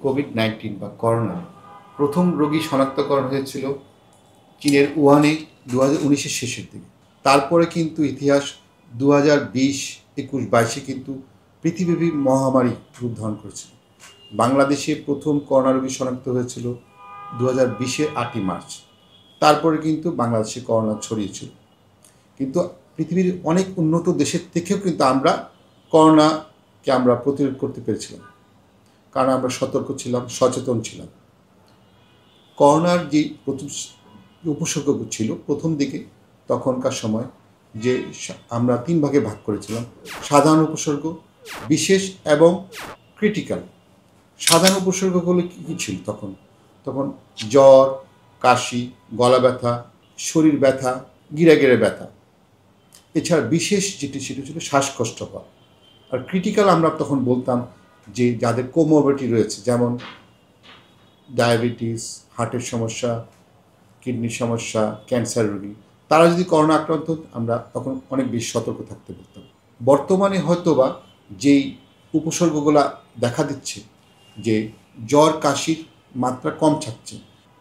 COVID-19 বা corona প্রথম রোগী শনাক্তকরণ হয়েছিল চীনের উহানে 2019-এর শেষের দিকে। তারপরে কিন্তু ইতিহাস 2020, 21, 22-এ কিন্তু পৃথিবীব্যাপী মহামারী রূপ ধারণ করেছিল। বাংলাদেশে প্রথম করোনা রোগী শনাক্ত হয়েছিল 2020-এর 8ই মার্চ। তারপরে কিন্তু বাংলাদেশে করোনা ছড়িয়েছিল। কিন্তু পৃথিবীর অনেক উন্নত দেশের থেকেও কিন্তু আমরা করোনাকে আমরা প্রতিরোধ করতে পেরেছিলাম, কারণ আমরা সতর্ক ছিলাম, সচেতন ছিলাম। করোনার যে প্রথম উপসর্গ ছিল প্রথম দিকে, তখনকার সময় যে আমরা 3 ভাগে ভাগ করেছিলাম: সাধারণ উপসর্গ, বিশেষ এবং ক্রিটিক্যাল। সাধারণ উপসর্গগুলো কী ছিল তখন জ্বর, কাশি, গলা ব্যথা, শরীর ব্যথা, গিরাগিরে ব্যথা। এছাড়া বিশেষ যেটি সেটা ছিল শ্বাসকষ্টকর। আর ক্রিটিক্যাল আমরা তখন বলতাম যে যাদের কোমরবিডিটি রয়েছে, যেমন ডায়াবেটিস, হার্টের সমস্যা, কিডনির সমস্যা, ক্যান্সার রোগী, তারা যদি করোনা আক্রান্ত হতো আমরা তখন অনেক বেশি সতর্ক থাকতে বলতাম। বর্তমানে হয়তোবা যেই উপসর্গগুলো দেখা দিচ্ছে যে জ্বর, কাশির মাত্রা কম থাকছে,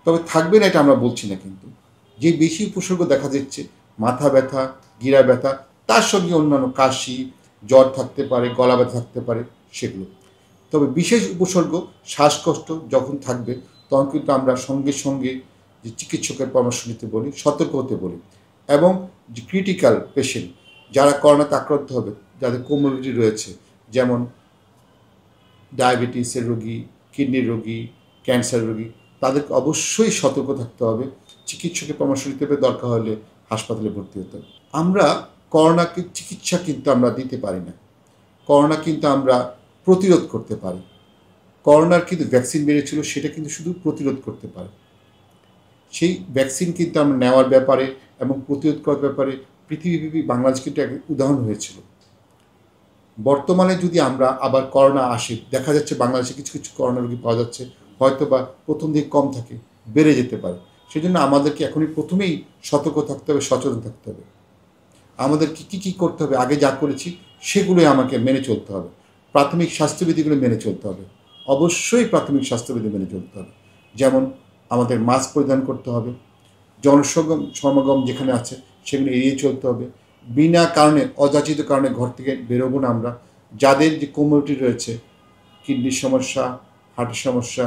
তবে থাকবে না এটা আমরা বলছি না, কিন্তু যে বেশি উপসর্গ দেখা যাচ্ছে মাথা ব্যথা, গিরা ব্যথা, তার সঙ্গে অন্যান্য কাশি, জ্বর থাকতে পারে, গলা ব্যথা থাকতে পারে, সেগুলো। তবে বিশেষ উপসর্গ শ্বাসকষ্ট যখন থাকবে তখন কিন্তু আমরা সঙ্গে সঙ্গে যে চিকিৎসকের পরামর্শ নিতে বলি, সতর্ক হতে বলি। এবং যে ক্রিটিক্যাল পেশেন্ট, যারা করোনাতে আক্রান্ত হবে, যাদের কোমরবিডিটি রয়েছে, যেমন ডায়াবেটিসের রোগী, কিডনির রোগী, ক্যান্সার রোগী, তাদেরকে অবশ্যই সতর্ক থাকতে হবে, চিকিৎসকের পরামর্শ নিতে হবে, দরকার হলে হাসপাতালে ভর্তি হতে হবে। আমরা করোনাকে চিকিৎসা কিন্তু আমরা দিতে পারি না, করোনা কিন্তু আমরা প্রতিরোধ করতে পারি। করোনার কিন্তু ভ্যাকসিন বেরিয়েছিল, সেটা কিন্তু শুধু প্রতিরোধ করতে পারে। সেই ভ্যাকসিন কিন্তু আমরা নেওয়ার ব্যাপারে এবং প্রতিরোধ করার ব্যাপারে পৃথিবীব্যাপী বাংলাদেশ কিন্তু এক উদাহরণ হয়েছিল। বর্তমানে যদি আমরা আবার করোনা আসে, দেখা যাচ্ছে বাংলাদেশে কিছু কিছু করোনা রোগী পাওয়া যাচ্ছে, হয়তো বা প্রথম দিকে কম থাকে, বেড়ে যেতে পারে। সেই জন্য আমাদেরকে এখনই প্রথমেই সতর্ক থাকতে হবে, সচেতন থাকতে হবে। আমাদেরকে কী করতে হবে, আগে যা করেছি সেগুলোই আমাকে মেনে চলতে হবে। প্রাথমিক স্বাস্থ্যবিধিগুলো মেনে চলতে হবে, অবশ্যই প্রাথমিক স্বাস্থ্যবিধি মেনে চলতে হবে। যেমন আমাদের মাস্ক পরিধান করতে হবে, সমাগম যেখানে আছে সেগুলো এড়িয়ে চলতে হবে, বিনা কারণে অযাচিত কারণে ঘর থেকে বেরোবো না আমরা। যাদের যে কোমরবিডিটি রয়েছে, কিডনির সমস্যা, হার্টের সমস্যা,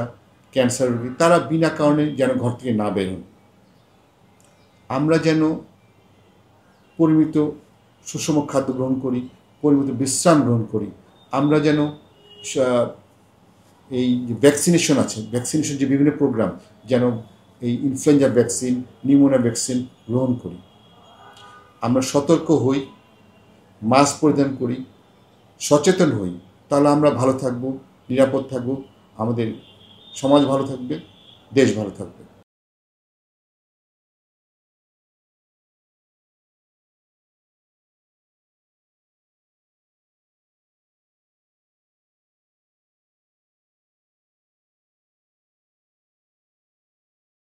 ক্যান্সার রোগী, তারা বিনা কারণে যেন ঘর থেকে না বেরোন। আমরা যেন পরিমিত সুষম খাদ্য গ্রহণ করি, পরিমিত বিশ্রাম গ্রহণ করি। আমরা যেন এই যে ভ্যাকসিনেশন আছে, ভ্যাকসিনেশন যে বিভিন্ন প্রোগ্রাম, যেন এই ইনফ্লুয়েঞ্জা ভ্যাকসিন, নিউমোনিয়া ভ্যাকসিন গ্রহণ করি। আমরা সতর্ক হই, মাস্ক পরিধান করি, সচেতন হই, তাহলে আমরা ভালো থাকব, নিরাপদ থাকব, আমাদের সমাজ ভালো থাকবে, দেশ ভালো থাকবে।